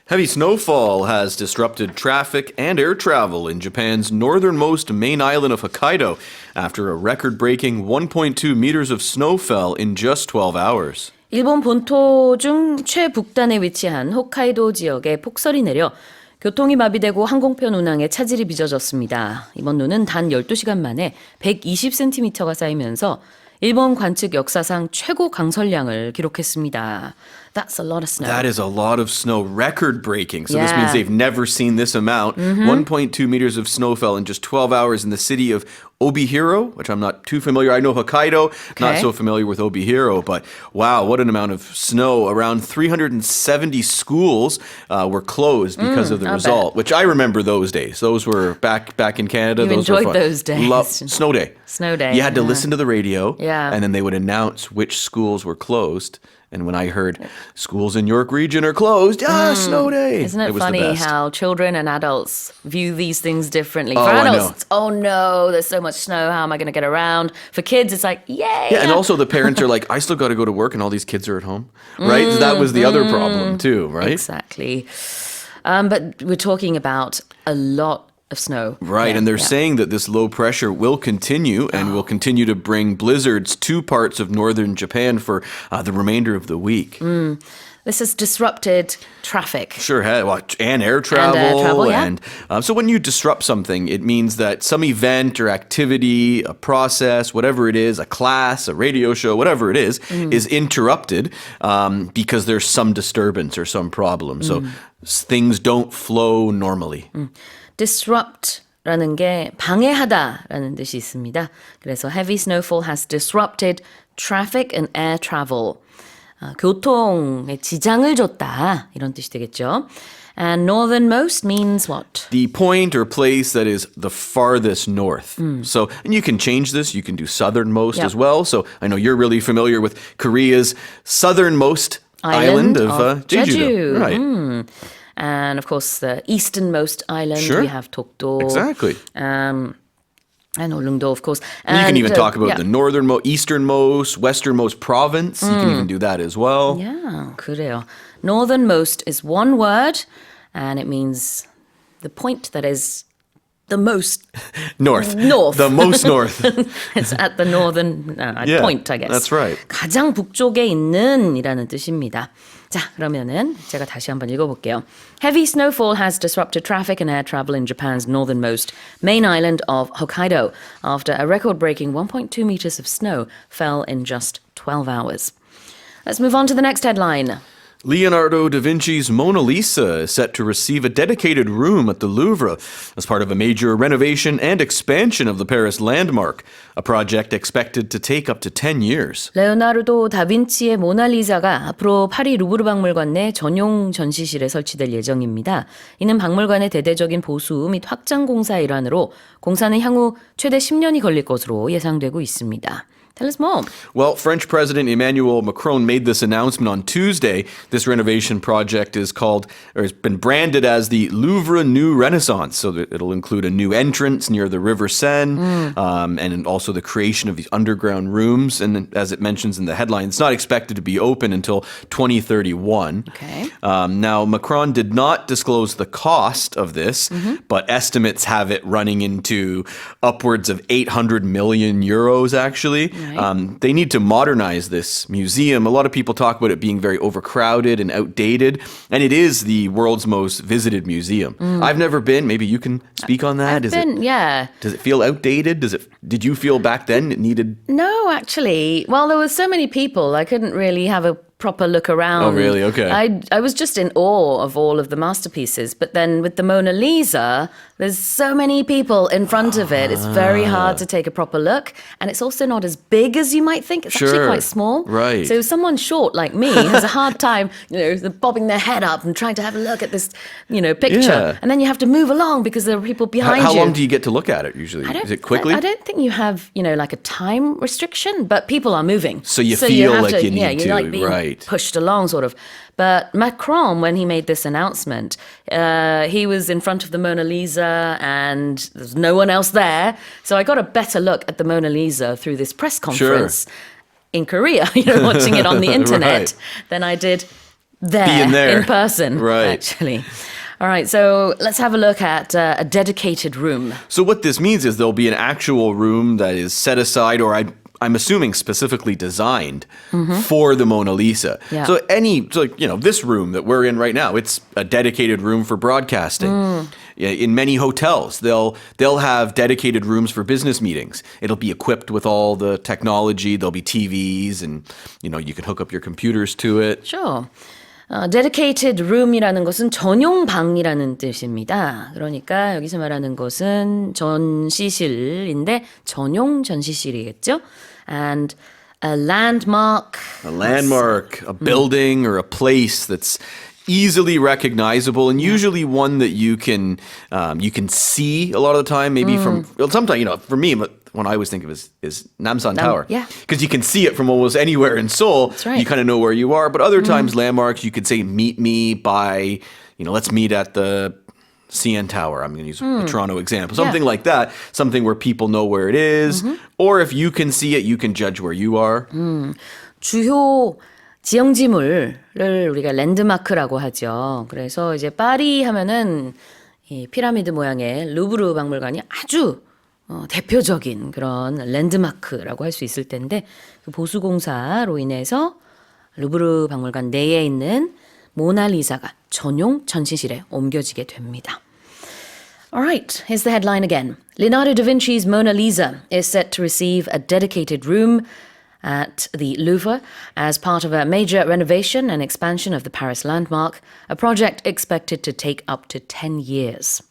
Heavy snowfall has disrupted traffic and air travel in Japan's northernmost main island of Hokkaido after a record-breaking 1.2 meters of snow fell in just 12 hours. 일본 본토 중 최북단에 위치한 홋카이도 지역에 폭설이 내려 교통이 마비되고 항공편 운항에 차질이 빚어졌습니다. 이번 눈은 단 12시간 만에 120cm가 쌓이면서 일본 관측 역사상 최고 강설량을 기록했습니다. That's a lot of snow. That is a lot of snow, record-breaking. So this means they've never seen this amount. 1.2 meters of snow fell in just 12 hours in the city of Obihiro, which I'm not too familiar. I know Hokkaido, not so familiar with Obihiro, but wow, what an amount of snow. Around 370 schools were closed because of the result, which I remember those days. Those were back in Canada. You those enjoyed were fun. those days. Snow day. Snow day. You had to listen to the radio, Yeah. and then they would announce which schools were closed. And when I heard schools in York region are closed, snow day. Isn't it was funny the best. how children and adults view these things differently? For Oh, I adults, know. it's, oh no, there's so much snow. How am I going to get around? For kids, it's like, yay. Yeah, and also the parents are like, I still got to go to work and all these kids are at home, right? So that was the other problem too, right? Exactly. But we're talking about a lot of snow. Right, Yeah, and they're yeah. saying that this low pressure will continue and will continue to bring blizzards to parts of northern Japan for the remainder of the week. This has disrupted traffic. Sure, and air travel. air travel, yeah. And, so when you disrupt something, it means that some event or activity, a process, whatever it is, a class, a radio show, whatever it is interrupted because there's some disturbance or some problem. So things don't flow normally. Disrupt라는 게 방해하다라는 뜻이 있습니다. 그래서 heavy snowfall has disrupted traffic and air travel. 교통에 지장을 줬다 이런 뜻이 되겠죠. And northernmost means what? The point or place that is the farthest north. So, and you can change this. You can do southernmost Yep. as well. So I know you're really familiar with Korea's southernmost island of Jeju. Right. And of course, the easternmost island, Sure. we have Dokdo. Exactly. And Ulleungdo, of course. And you can even talk about yeah. the northernmost, easternmost, westernmost province. You can even do that as well. Yeah, 그래요. Northernmost is one word, and it means the point that is the most North. north. The most north. It's at the northern Yeah, point, I guess. that's right. 가장 북쪽에 있는이라는 뜻입니다. 자, 그러면은 제가 다시 한번 읽어볼게요. Heavy snowfall has disrupted traffic and air travel in Japan's northernmost main island of Hokkaido after a record-breaking 1.2 meters of snow fell in just 12 hours. Let's move on to the next headline. Leonardo da Vinci's Mona Lisa is set to receive a dedicated room at the Louvre as part of a major renovation and expansion of the Paris landmark, a project expected to take up to 10 years. 레오나르도 다빈치의 모나리자가 앞으로 파리 루브르 박물관 내 전용 전시실에 설치될 예정입니다. 이는 박물관의 대대적인 보수 및 확장 공사의 일환으로 공사는 향후 최대 10년이 걸릴 것으로 예상되고 있습니다. Tell us more. Well, French President Emmanuel Macron made this announcement on Tuesday. This renovation project is called, or has been branded as the Louvre New Renaissance. So that it'll include a new entrance near the River Seine, and also the creation of these underground rooms. And as it mentions in the headline, it's not expected to be open until 2031. Okay. Now, Macron did not disclose the cost of this, but estimates have it running into upwards of 800 million euros, actually. They need to modernize this museum. A lot of people talk about it being very overcrowded and outdated, and it is the world's most visited museum. I've never been. Maybe you can speak on that. Yeah. Does it feel outdated? Did you feel back then it needed? No, actually. Well, there were so many people, I couldn't really have a proper look around. Oh, really? Okay. I was just in awe of all of the masterpieces. But then with the Mona Lisa, there's so many people in front of it. It's very hard to take a proper look. And it's also not as big as you might think. It's actually Sure. quite small. Right. So someone short like me has a hard time, bobbing their head up and trying to have a look at this, picture. Yeah. And then you have to move along because there are people behind How you. long do you get to look at it usually? Is it quickly? I don't think you have, like a time restriction, but people are moving. So you feel have like you need you're to, like being right. pushed along, sort of. But Macron, when he made this announcement, he was in front of the Mona Lisa and there's no one else there. So I got a better look at the Mona Lisa through this press conference in Korea, watching it on the internet, Right. than I did there, Be in there. in person, Right. actually. All right, so let's have a look at a dedicated room. So what this means is there'll be an actual room that is set aside, or I'm assuming specifically designed for the Mona Lisa. Yeah. So this room that we're in right now, it's a dedicated room for broadcasting. Yeah, in many hotels, they'll have dedicated rooms for business meetings. It'll be equipped with all the technology. There'll be TVs, and you can hook up your computers to it. Sure. dedicated room이라는 것은 전용 방이라는 뜻입니다. 그러니까 여기서 말하는 것은 전시실인데 전용 전시실이겠죠? And a landmark. A landmark, a building, or a place that's easily recognizable, and usually one that you can see a lot of the time. Maybe from sometimes for me. One I always think of is Namsan Tower. Yeah. Because you can see it from almost anywhere in Seoul. That's right. You kind of know where you are. But other times, landmarks, you could say, meet me by, let's meet at the CN Tower. I'm going to use a Toronto example. Something like that. Something where people know where it is. Or if you can see it, you can judge where you are. 주요 지형지물을 우리가 랜드마크라고 하죠. 그래서 이제 파리 하면은 이 피라미드 모양의 루브르 박물관이 아주 대표적인 그런 랜드마크라고 할 수 있을 텐데 그 보수공사로 인해서 루브르 박물관 내에 있는 모나리자가 전용 전시실에 옮겨지게 됩니다. Alright, here's the headline again. Leonardo da Vinci's Mona Lisa is set to receive a dedicated room at the Louvre as part of a major renovation and expansion of the Paris landmark, a project expected to take up to 10 years.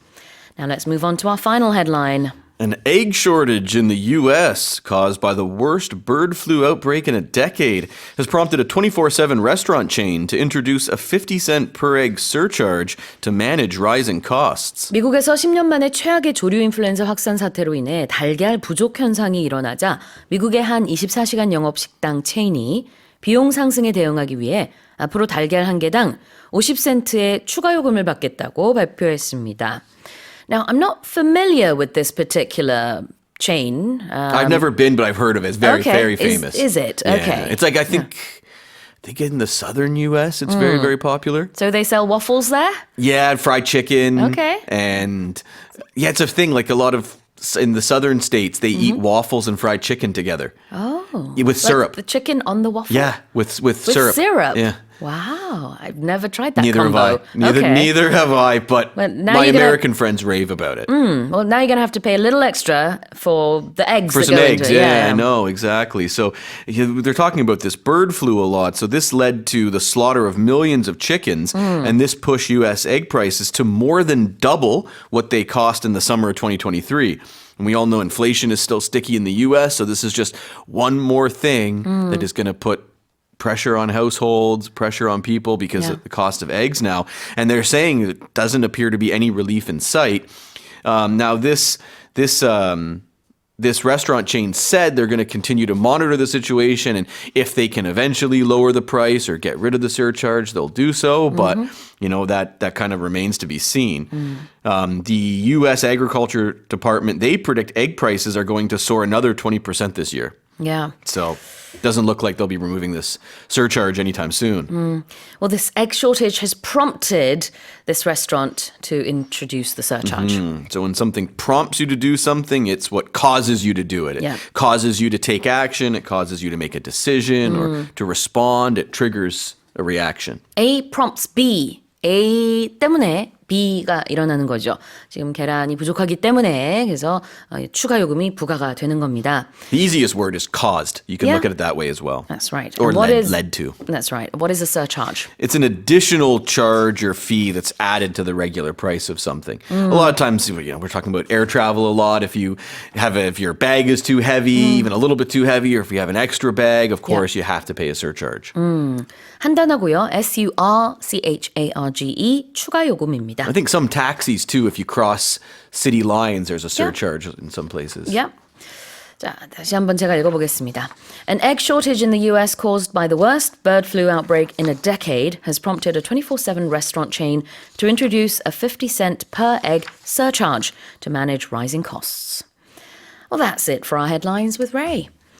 Now let's move on to our final headline. An egg shortage in the U.S. caused by the worst bird flu outbreak in a decade has prompted a 24/7 restaurant chain to introduce a 50-cent per egg surcharge to manage rising costs. 미국에서 10년 만에 최악의 조류 인플루엔자 확산 사태로 인해 달걀 부족 현상이 일어나자 미국의 한 24시간 영업 식당 체인이 비용 상승에 대응하기 위해 앞으로 달걀 한 개당 50센트의 추가 요금을 받겠다고 발표했습니다. Now, I'm not familiar with this particular chain. I've never been, but I've heard of it. It's very, very famous. Is it? Yeah. Okay. It's like, I think in the southern U.S., it's very, very popular. So they sell waffles there? Yeah, and fried chicken. Okay. And yeah, it's a thing. Like a lot of, in the southern states, they eat waffles and fried chicken together. Oh. With syrup. Like the chicken on the waffle? Yeah, with syrup. With syrup? Yeah. Wow, I've never tried that Neither combo. have I. Neither have I, but now my you're gonna- American friends rave about it. Well, now you're going to have to pay a little extra for the eggs For that some go eggs, into it. yeah, I know, exactly. So they're talking about this bird flu a lot. So this led to the slaughter of millions of chickens, and this pushed U.S. egg prices to more than double what they cost in the summer of 2023. And we all know inflation is still sticky in the U.S., so this is just one more thing that is going to put pressure on households, pressure on people because of the cost of eggs now. And they're saying it doesn't appear to be any relief in sight. Now, this restaurant chain said they're going to continue to monitor the situation, and if they can eventually lower the price or get rid of the surcharge, they'll do so. But that kind of remains to be seen. The U.S. Agriculture Department, they predict egg prices are going to soar another 20% this year. Yeah. So it doesn't look like they'll be removing this surcharge anytime soon. Well, this egg shortage has prompted this restaurant to introduce the surcharge. So when something prompts you to do something, it's what causes you to do it. It causes you to take action. It causes you to make a decision or to respond. It triggers a reaction. A prompts B. A 때문에 B가 일어나는 거죠. 지금 계란이 부족하기 때문에 그래서 추가 요금이 부과가 되는 겁니다. The easiest word is caused. You can look at it that way as well. That's right. Or And led to. That's right. What is a surcharge? It's an additional charge or fee that's added to the regular price of something. A lot of times, we're talking about air travel a lot. If your bag is too heavy, even a little bit too heavy, or if you have an extra bag, of course, you have to pay a surcharge. 한 단어고요. surcharge 추가 요금입니다. I think some taxis too, if you cross city lines, there's a surcharge in some places. Yeah. 자, 다시 한번 제가 읽어보겠습니다. An egg shortage in the US caused by the worst bird flu outbreak in a decade has prompted a 24/7 restaurant chain to introduce a 50-cent per egg surcharge to manage rising costs. Well, that's it for our headlines with Ray.